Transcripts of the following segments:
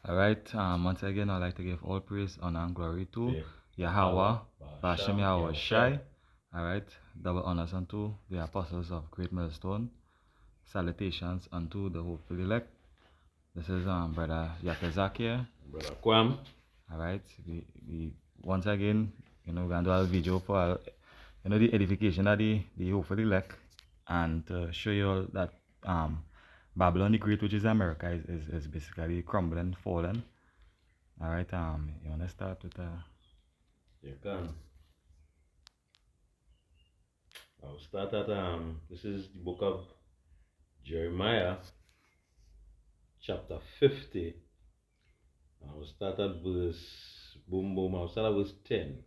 Alright, once again, I'd like to give all praise, honor, and glory to Yeah. Yahweh, Bashem Bashem Yahweh Yahushai. Shai. Alright, double honors unto the apostles of Great Millstone. Salutations unto the hopeful elect. This is Brother Yakezak here. Brother Kwam. Alright, we once again, we're going to do a video for the edification of the hopeful elect, and to show you all that Babylon the Great, which is America, is basically crumbling, falling. Alright, you wanna start with You can. I'll start at this is the book of Jeremiah, chapter 50. I'll start at I'll start at verse 10.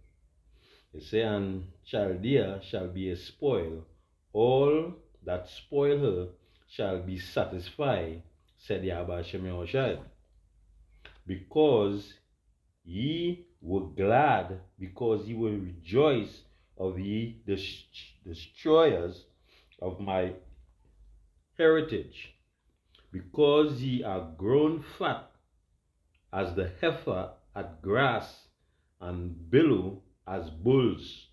It says, and Chaldea shall be a spoil, all that spoil her shall be satisfied, said Yahweh Shem Yahushai. Because ye were glad, because ye will rejoice of ye destroyers of my heritage, because ye are grown fat as the heifer at grass and billow as bulls.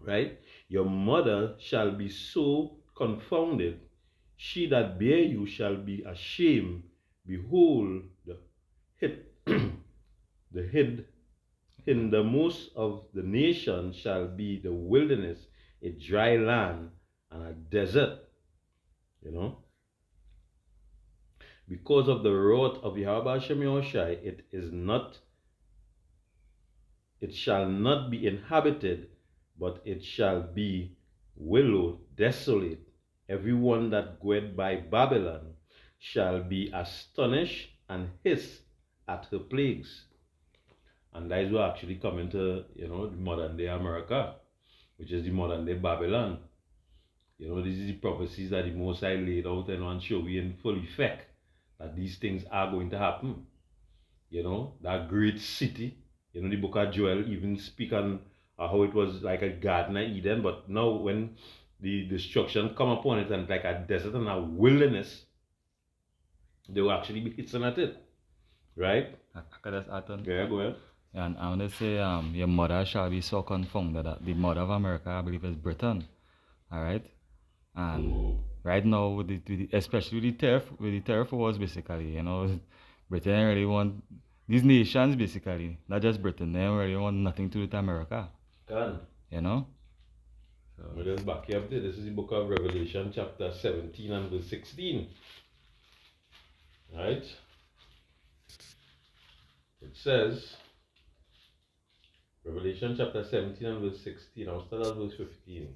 Right? Your mother shall be so confounded, she that bare you shall be ashamed. Behold, the head, the head in the most of the nation shall be the wilderness, a dry land, and a desert. Because of the wrath of Yahweh Shem Yahushai, it shall not be inhabited, but it shall be willow, desolate. Everyone that goeth by Babylon shall be astonished and hiss at her plagues. And that is what actually coming to, the modern day America, which is the modern day Babylon. This is the prophecies that the Most High laid out and show we in full effect that these things are going to happen. That great city, the book of Joel even speak on how it was like a garden of Eden, but now when the destruction come upon it and like a desert and a wilderness, they will actually be hitting at it. Right? Yeah, go ahead. And I want to say, your mother shall be so confounded that the mother of America, I believe, is Britain. Alright? And right now, especially with the tariff wars, basically, Britain really want, these nations, basically, not just Britain, they really want nothing to do with America. So, we'll just back you up there. This is the book of Revelation, chapter 17 and verse 16. Right? It says, Revelation chapter 17 and verse 16. I'll start at verse 15.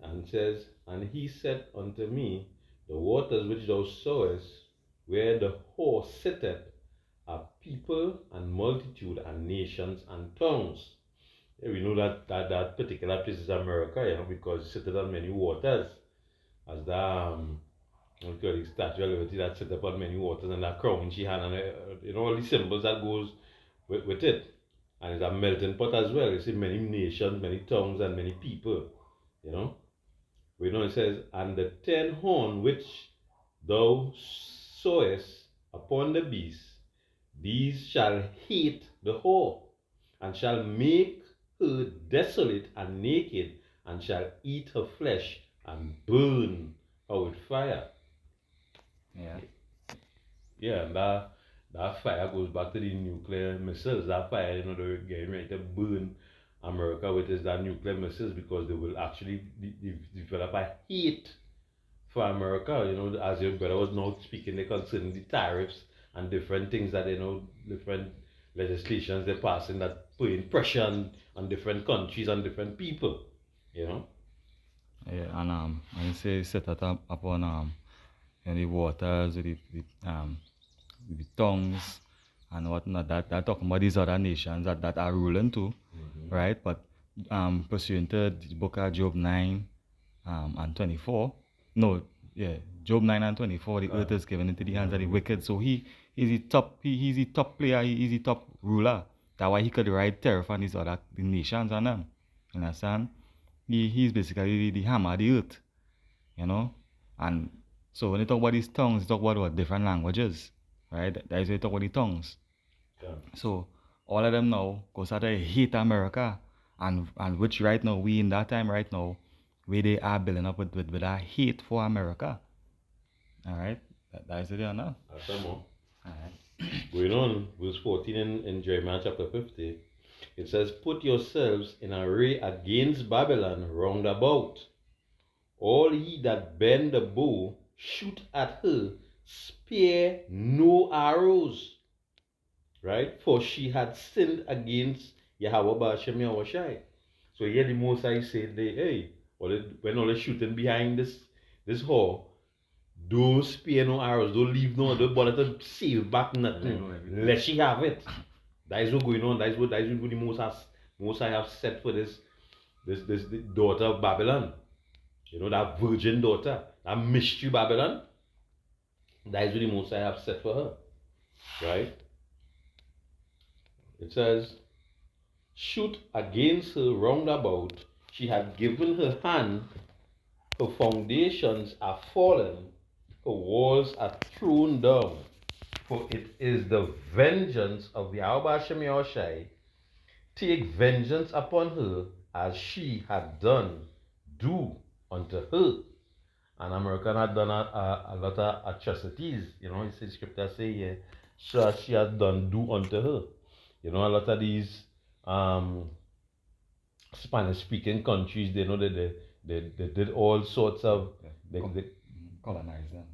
And it says, and he said unto me, the waters which thou sawest, where the whore sitteth, are people and multitude and nations and tongues. Yeah, we know that particular place is America, because it sitteth on many waters. As the Statue of Liberty that sit upon many waters, and that crown in she hand, and all the symbols that goes with it. And it's a melting pot as well. You see many nations, many tongues, and many people. It says, and the 10 horn which thou sawest upon the beast, these shall hate the whore, and shall make her desolate and naked, and shall eat her flesh and burn her with fire. And that fire goes back to the nuclear missiles. That fire, they're getting ready to burn America with that nuclear missiles, because they will actually develop a hate for America. As your brother was now speaking, they concerning the tariffs and different things that different legislations they're passing that putting pressure on different countries and different people. Yeah, and I say set it up upon the waters, the tongues and whatnot, that talking about these other nations that are ruling too, right? But pursuant to the book of Job 9 and 24, Job 9 and 24, the earth is given into the hands of the wicked. So he's the top player, he's the top ruler. That's why he could ride terror on these other nations and them. You understand? He's basically the hammer of the earth. And so when they talk about these tongues, they talk about what? Different languages. right? That is why you talk about the tongues. Yeah. So all of them now go start to hate America, and which right now we in that time right now, where they are building up with that hate for America. All right, that is it now. That's some more. All right. Going on, verse 14 in Jeremiah chapter 50, it says, "Put yourselves in array against Babylon round about. All ye that bend the bow, shoot at her, spare no arrows." Right? For she had sinned against Yahweh Ba'ashem Yahushai. So here the Mosai said, hey, when all the shooting behind this hall, don't spare no arrows, don't leave no, don't bother to save back nothing. Let she have it. That is what going on. That is what the Mosai have set for this the daughter of Babylon. You know, that virgin daughter, that mystery Babylon. That is what the Mosai have set for her. Right? It says, "Shoot against her round about. She had given her hand, her foundations are fallen, her walls are thrown down. For it is the vengeance of the Albasham Yahushai. Take vengeance upon her as she had done. Do unto her." And American had done a lot of atrocities. You know, it's the scripture say here, so she had done do unto her. You know, a lot of these Spanish speaking countries, they know that they did all sorts of they Colonize them.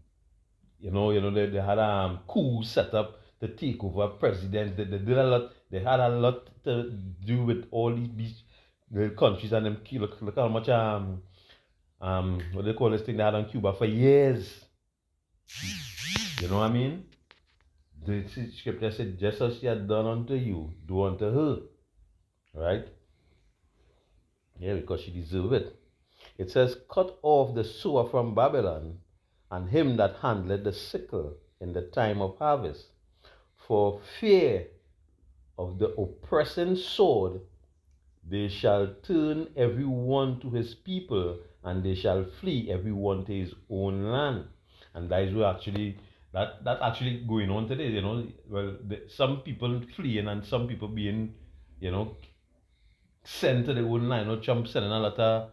they had coups set up to take over presidents. They did a lot. They had a lot to do with all these the countries, and them look how much what they call this thing they had on Cuba for years. You know what I mean? The scripture said, "Just as she had done unto you, do unto her." Right? Yeah, because she deserved it. It says, "Cut off the sower from Babylon, and him that handleth the sickle in the time of harvest. For fear of the oppressing sword, they shall turn every one to his people, and they shall flee every one to his own land." And that is what actually that actually going on today. You know, well, some people fleeing and some people being, you know, sent to their own land. You know, Trump sending a lot of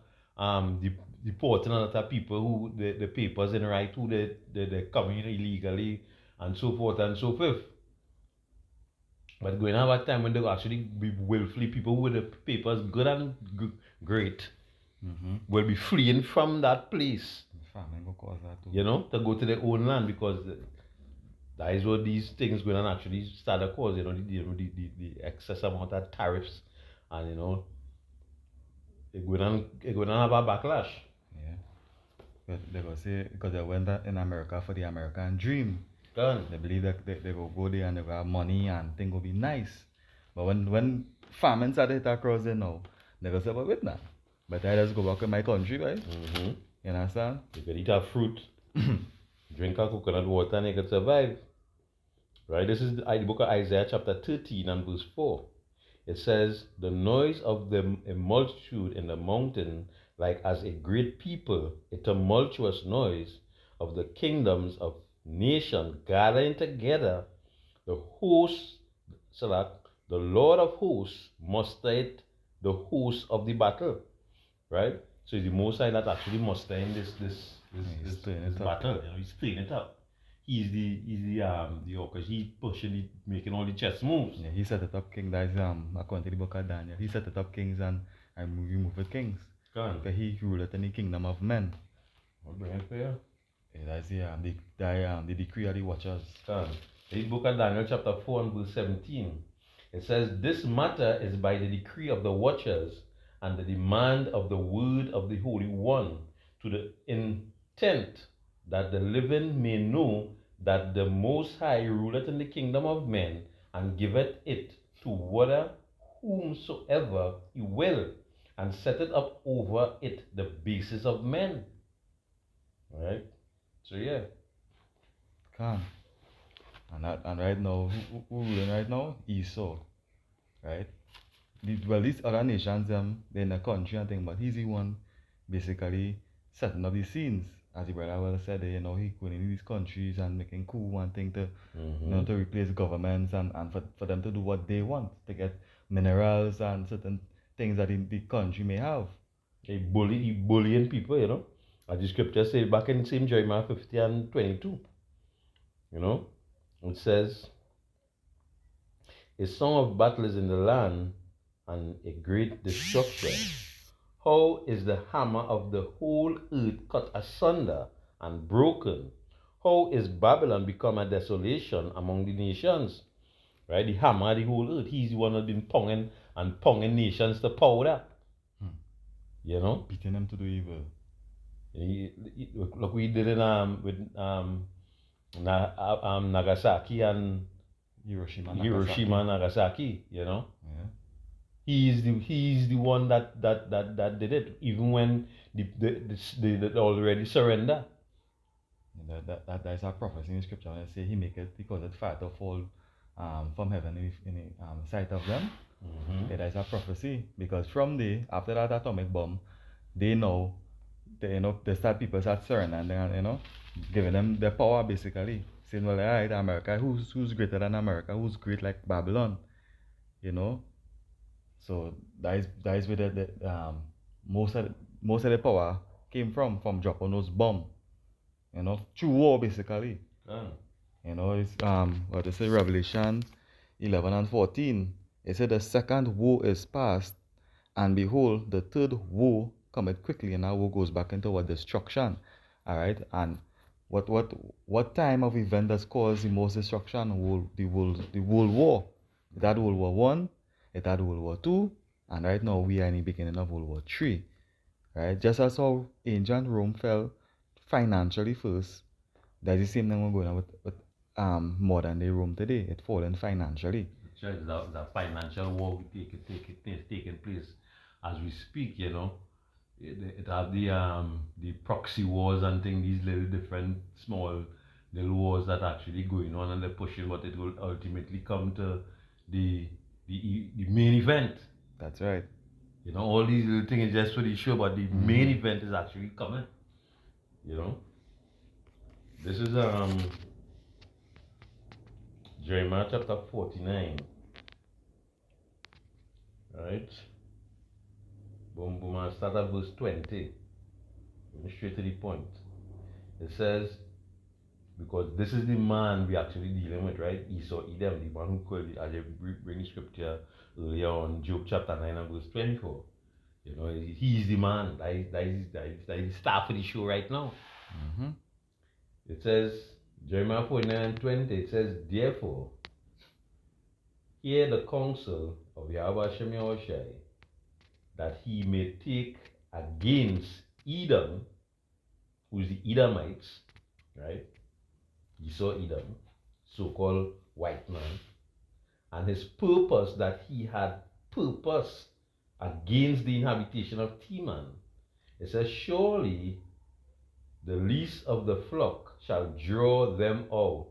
deporting a lot of people who the papers in right, who they coming illegally and so forth and so forth. But going to have a time when they will actually be willfully people with the papers good and great will be fleeing from that place. Famine will cause that too. You know, to go to their own land, because that is what these things going to actually start to cause. You know, the excess amount of tariffs, and you know, it's going to have a backlash. Yeah. But they go say because they went in America for the American dream. Done. They believe that they will go there and they will have money and things will be nice. But when famine started to across there now, they go say, but wait now. But I just go back to my country, right? Mm-hmm. You understand? You can eat a fruit, drink a coconut water, and you can survive. Right? This is the book of Isaiah chapter 13 and verse 4. It says, "The noise of a multitude in the mountain, like as a great people, a tumultuous noise of the kingdoms of nations gathering together, the host, the Lord of hosts mustered the host of the battle." Right? So it's the Most High that actually mustering this battle. You know, he's playing it up. He's the because he's pushing it, making all the chess moves. Yeah, he set it up king. That's according to the book of Daniel. He set it up kings and removed kings. Because he ruled in the kingdom of men. I'll bring it for you. Yeah, that's the decree of the watchers. The book of Daniel chapter 4 and verse 17. It says, "This matter is by the decree of the watchers and the demand of the word of the Holy One, to the intent that the living may know that the Most High ruleth in the kingdom of men, and giveth it to whomsoever he will, and setteth up over it the basis of men." Right? So yeah. Can. And right now, who ruling right now? Esau. Right? Well, these other nations, they're in the country and thing, but he's the one basically setting up the scenes. as the brother well said, he going in these countries and making coup and thing to, to replace governments and for them to do what they want, to get minerals and certain things that the country may have. He bullying people. As the scripture says back in same Jeremiah 50 and 22. It says, a song of battle is in the land and a great destruction. How is the hammer of the whole earth cut asunder and broken? How is Babylon become a desolation among the nations? Right? The hammer of the whole earth. He's the one that's been pounding nations to powder. Beating them to do evil. Look, we did it with Nagasaki and Hiroshima and Nagasaki. Yeah. He's the one that did it, even when they already surrender. That is a prophecy in scripture. When say he make it because it fire to fall from heaven in the sight of them. That is a prophecy because from the after that atomic bomb, they know people start surrendering and giving them their power basically. Saying, well, alright, America, who's greater than America? Who's great like Babylon? So that is where the most of the power came from dropping those bombs. Through war basically. It's what they say, Revelation 11 and 14. It said the second woe is past, and behold, the third woe cometh quickly, and now woe goes back into what destruction. Alright, and what time of event does cause the most destruction? The World War. It had World War One, it had World War Two, and right now we are in the beginning of World War Three. Right? Just as how ancient Rome fell financially first, that's the same thing we're going on with modern day Rome today. It's fallen financially. Sure, the financial war taking place as we speak. It have the proxy wars and things, these little different small little wars that are actually going on, and they're pushing, but it will ultimately come to the main event. That's right. All these little things is just for the show, but the main event is actually coming. This is Jeremiah chapter 49. Right? Boom, boom, and start at verse 20. Straight to the point. It says, because this is the man we actually dealing with, right? Esau, Edom, the one who called it, as you bring the scripture earlier on, Job chapter 9 and verse 24. He's the man. That is the star for the show right now. It says, Jeremiah 49 and 20, it says, therefore, hear the counsel of Yahweh Hashem Yahushai, that he may take against Edom, who is the Edomites, right? Esau Edom, so-called white man, and his purpose that he had purpose against the inhabitation of Teman. It says, surely the least of the flock shall draw them out.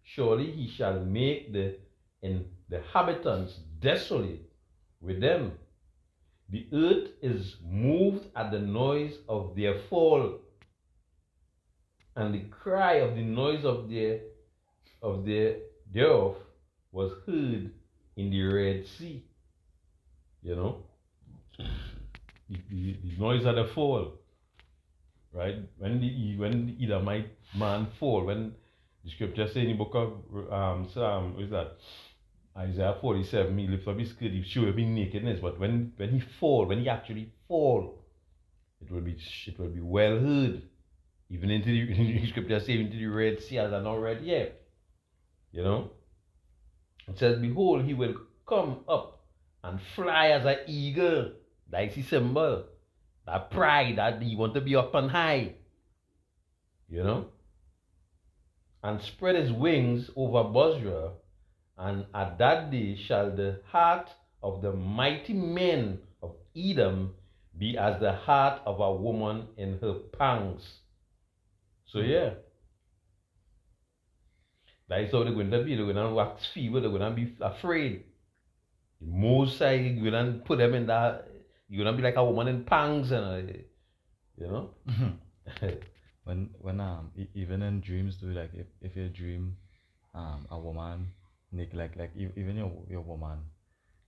Surely he shall make the inhabitants desolate with them. The earth is moved at the noise of their fall, and the cry of the noise of thereof was heard in the Red Sea. The noise of the fall. Right? When the Edomite man fall, when the scripture says in the book of Psalm, what is that? Isaiah 47, he lifts up his skirt, he show him nakedness. But when he actually fall, it will be well heard. Even into the scripture says into the Red Sea as are not read yet. It says, behold, he will come up and fly as an eagle. That's the symbol. That pride, that he want to be up and high. And spread his wings over Bozrah, and at that day shall the heart of the mighty men of Edom be as the heart of a woman in her pangs. So yeah, that is how they're going to be. They're going to wax fever. They're going to be afraid. The Most High, you're going to put them in that. You're going to be like a woman in pangs, and when even in dreams too, like if you dream a woman naked, even your woman,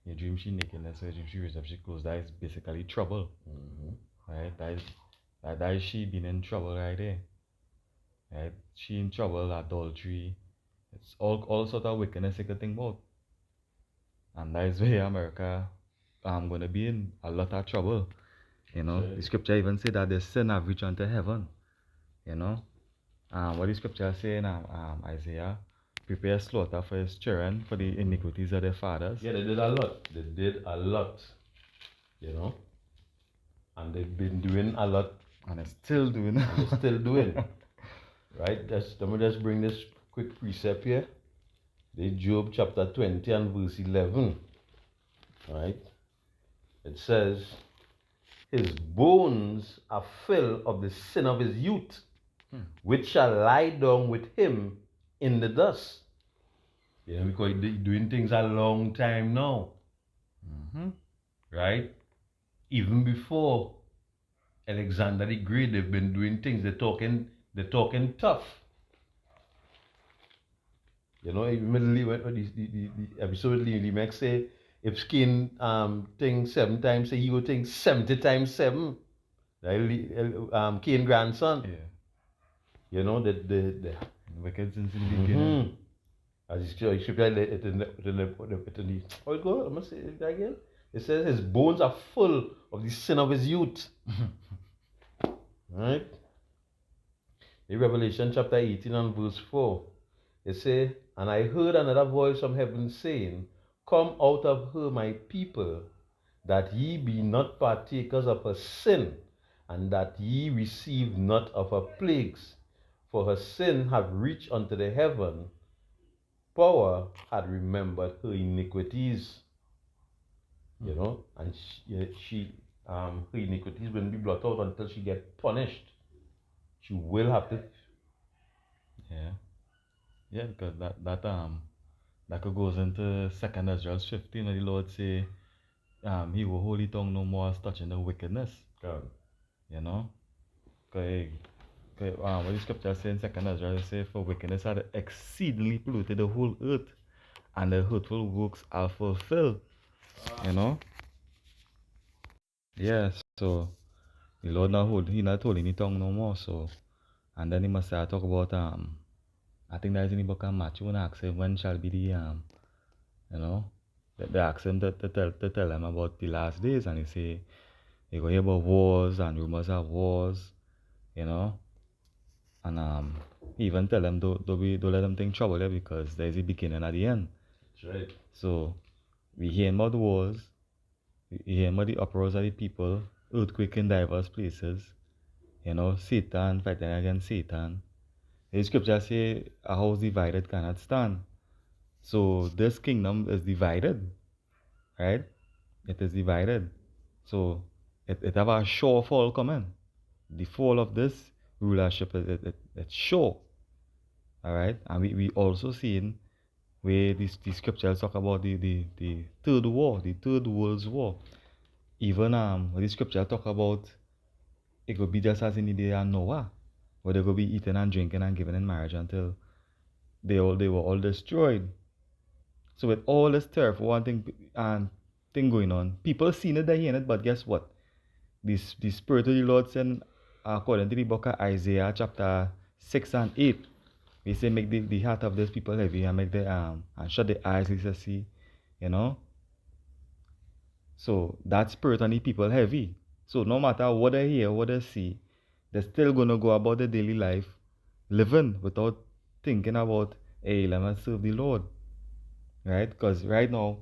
you dream she nakedness, so you dream she raised up, she closed, that is basically trouble. Right? That is she being in trouble right there. Right? She in trouble, adultery, it's all sort of wickedness you could think about. And that is where America gonna be in a lot of trouble. You know, Right. the scripture even say that the sin have reached unto heaven. You know, what the scripture say in Isaiah, prepare slaughter for his children for the iniquities of their fathers. Yeah, they did a lot. They did a lot. You know? And they've been doing a lot. And they're still doing And they're still doing. Right? Let me just bring this quick precept here. The Job chapter 20 and verse 11. Right? It says, his bones are full of the sin of his youth, which shall lie down with him in the dust. Yeah, because they're doing things a long time now. Right? Even before Alexander the Great, they've been doing things. They're talking tough. You know, immediately when the episode with Lee Max say, if Cain think 7 times, say he will think 70 times 7. Right? Cain grandson. Yeah. You know, the Wicked since the beginning. as he should it in the how it go? I must say it again. It says his bones are full of the sin of his youth. Right? In Revelation chapter 18 and verse 4, it says, and I heard another voice from heaven saying, come out of her, my people, that ye be not partakers of her sin, and that ye receive not of her plagues. For her sin have reached unto the heaven, power had remembered her iniquities. You know, and her iniquities will be blotted out until she get punished. She will have to. Yeah. Yeah, because that could goes into Second Ezra 15, where the Lord say, he will holy tongue no more as touching the wickedness. God. You know? Because what the scripture says in Second Ezra, it say, for wickedness had exceedingly polluted the whole earth, and the hurtful works are fulfilled. You know? Yeah, so the Lord he not holding his tongue no more, so and then he must start talk about I think that is in the book of Matthew, when I ask him when shall be the you know, they ask him to tell them about the last days, and he say you go hear about wars and rumors of wars, you know, and he even tell them don't let them think trouble there, because there's a beginning at the end. That's right. So we hear about the wars, we hear about the uproars of the people, earthquake in diverse places, you know, Satan fighting against Satan. The scripture say a house divided cannot stand. So this kingdom is divided, right? It is divided. So it have a sure fall coming. The fall of this rulership it's sure. Alright? And we also seen where the scriptures talk about the third war, the third world's war. Even the scripture talk about it could be just as in the day of Noah, where they could be eating and drinking and giving in marriage until they were all destroyed. So with all this terrible one thing and thing going on, people seen it, they hearing it, but guess what? The Spirit of the Lord said, according to the book of Isaiah chapter 6 and 8, we say make the heart of these people heavy and make the and shut the eyes to see, you know. So that spirit on the people heavy. So no matter what they hear, what they see, they're still gonna go about their daily life, living without thinking about, hey, let me serve the Lord. Right? Because right now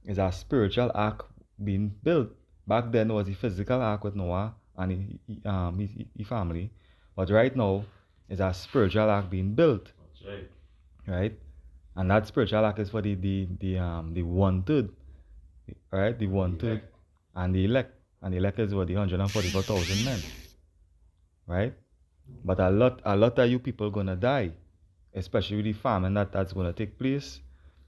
is a spiritual ark being built. Back then was a physical ark with Noah and his family, but right now is a spiritual ark being built. That's right. Right? And that spiritual ark is for the 1/3, right? The 1/3 and the elect is what, the 144,000 men, right? But a lot of you people gonna die, especially with the famine that's gonna take place.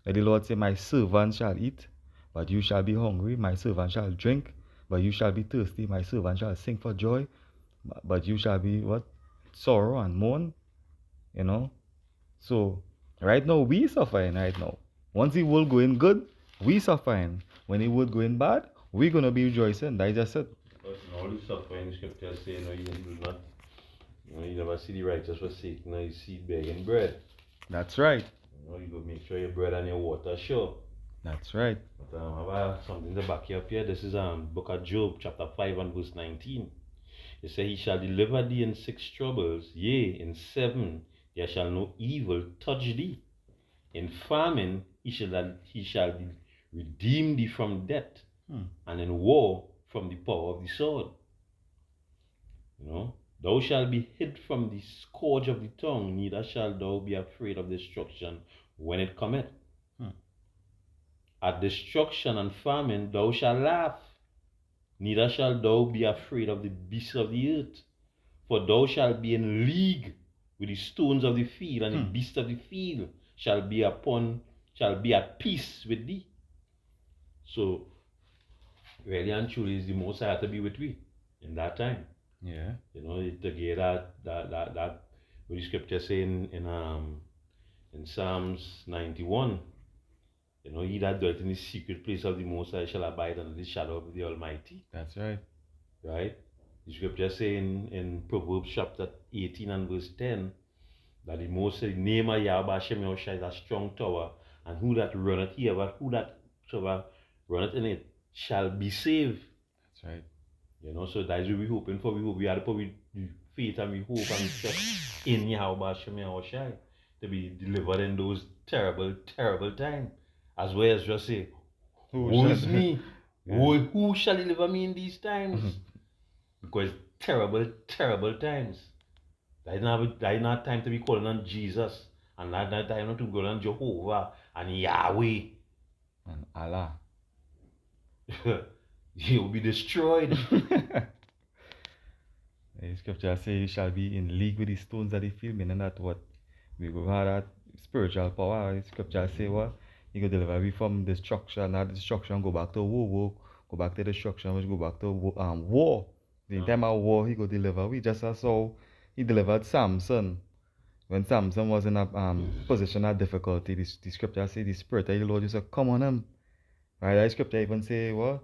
Like the Lord say, my servant shall eat, but you shall be hungry. My servant shall drink, but you shall be thirsty. My servant shall sing for joy, but you shall be what? sorrow and mourn, you know. So right now we suffering right now. Once the world going good, we suffering. When the world going bad, we gonna be rejoicing. That is just it. Because in all the suffering, scripture say, you do not, you never see the righteous forsaken, nor you see begging bread. That's right. You go make sure your bread and your water sure. That's right. But I have something to back you up here. This is book of Job, chapter 5 and verse 19. It says, He shall deliver thee in 6 troubles, yea, in 7 there shall no evil touch thee. In famine he shall redeem thee from death, and in war from the power of the sword. Thou shalt be hid from the scourge of the tongue, neither shalt thou be afraid of destruction when it cometh. At destruction and famine thou shalt laugh, neither shalt thou be afraid of the beasts of the earth. For thou shalt be in league with the stones of the field, and the beasts of the field shall be at peace with thee. So, really and truly, is the Most High to be with we in that time. Yeah. To get that what the scripture saying in Psalms 91. He that dwelt in the secret place of the Most High shall abide under the shadow of the Almighty. That's right. Right? The scripture saying in Proverbs chapter 18 and verse 10 that the Most High name of Yahweh Hashem Yahushua is a strong tower, and who that runneth here, but who that runneth in it shall be saved. That's right. So that's what we're hoping for. We hope we have to put faith and we hope and trust in Yahweh Hashem Yahushua to be delivered in those terrible, terrible times. As well as just say, woe is me. Yeah. Who shall deliver me in these times? Because terrible, terrible times. That is not time to be calling on Jesus. And that time not to call on Jehovah and Yahweh. And Allah. You will be destroyed. The scripture says you shall be in league with the stones of the field, meaning that what? We go have that spiritual power. The scripture say what? He go deliver me from destruction. Not destruction, go back to war. Go back to destruction, which go back to war. The time of war, he go deliver we. Just as how he delivered Samson. When Samson was in a position of difficulty, the scripture say the Spirit of the Lord used to come on him. Right? The scripture even say what?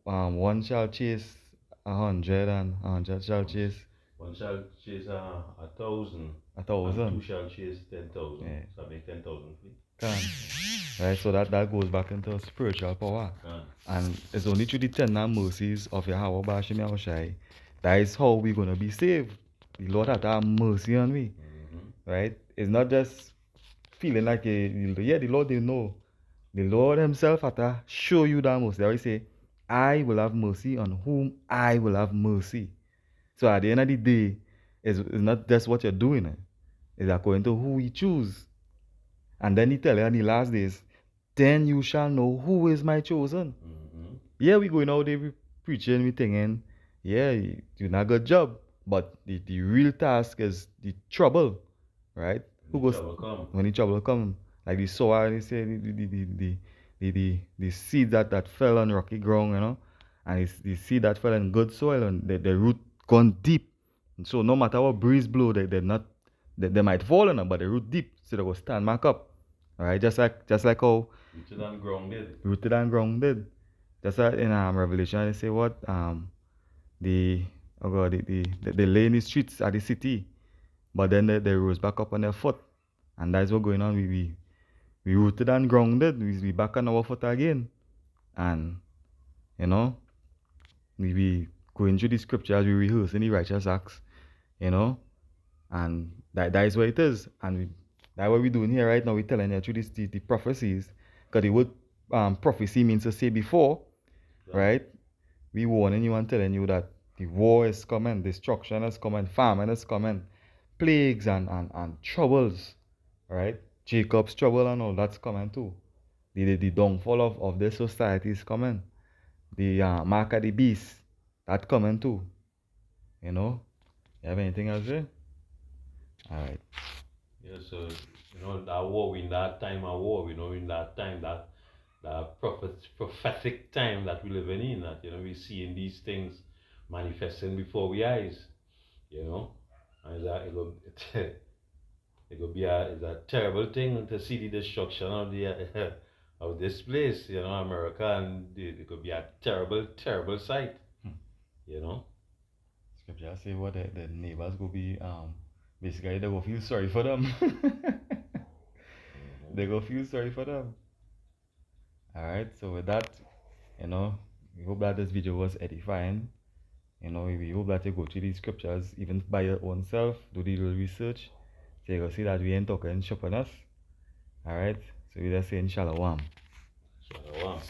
One shall chase 100 and 100 shall chase. One shall chase 1,000. 1,000. And 2 shall chase 10,000. Yeah. So I make 10,000 free. Right, so that goes back into spiritual power. And it's only through the tender mercies of Yahweh Hashem Yahushai that is how we're going to be saved. The Lord had to have mercy on me. Right? It's not just feeling like the Lord didn't know. The Lord himself had to show you that mercy. They always say, I will have mercy on whom I will have mercy. So at the end of the day, it's not just what you're doing. It's according to who we choose. And then he tell you in the last days, then you shall know who is my chosen. Yeah, we going out there, we preaching, we thinking, yeah, you did a good job. But the real task is the trouble, right? When the trouble come. Like the soil, they say, the seed that fell on rocky ground, and it's the seed that fell in good soil, and the root gone deep. And so no matter what breeze blow, they might fall on them, but the root deep, so they go stand back up. All right, just like how rooted and grounded. Rooted and grounded. Just like in Revelation, they say what they lay in the streets of the city, but then they rose back up on their foot, and that's what's going on. We rooted and grounded. We back on our foot again, and we going through the scriptures, we rehearsing the righteous acts, and that is what it is, and that's what we're doing here right now. We're telling you through the prophecies, because the word prophecy means to say before, right? We warning you and telling you that the war is coming, destruction is coming, famine is coming, plagues and troubles, right? Jacob's trouble and all that's coming too. The downfall of this society is coming. The mark of the beast, that's coming too. You have anything else there? All right. Yeah, so that war, in that time of war, in that time, that prophetic time that we living in, that we seeing these things manifesting before our eyes, And that it could be it's a terrible thing to see the destruction of the of this place, you know, America, and it could be a terrible, terrible sight, you know. Scripture say what the neighbors go be basically they go feel sorry for them. They go feel sorry for them. Alright, so with that, you know, we hope that this video was edifying. You know, we hope that you go through these scriptures even by your own self, do the little research, so you can see that we ain't talking shop on us. Alright, so we just saying shalom. Shalom.